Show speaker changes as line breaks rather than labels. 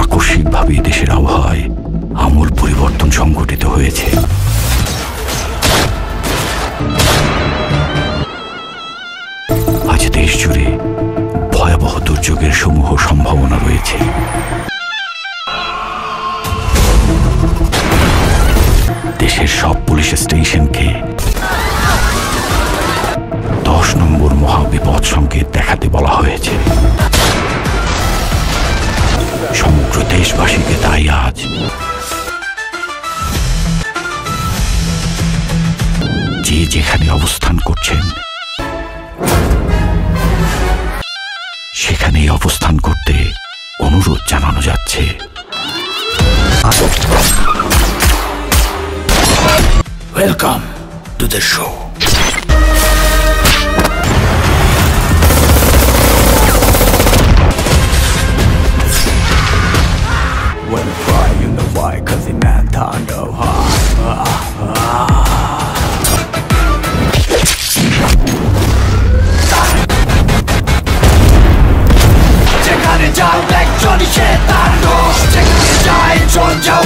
আকস্মিকভাবে দেশের আবহাওয়ায় আমূল পরিবর্তন সংঘটিত হয়েছে। আজ দেশ জুড়ে ভয়াবহ দুর্যোগের সমূহ সম্ভাবনা রয়েছে। দেশের সব পুলিশ স্টেশনকে 10 নম্বর মহাবিপদ সংকেত দেখাতে বলা হয়েছে। সমগ্র দেশবাসীকে তাই আজ যে যেখানে অবস্থান করছেন সেখানেই অবস্থান করতে অনুরোধ জানানো যাচ্ছে। Welcome to the show.
When I cry, you know why, 'cause the man can't go hard. 제간에 잘 백전이 쉐다노 제간에 잘 존재와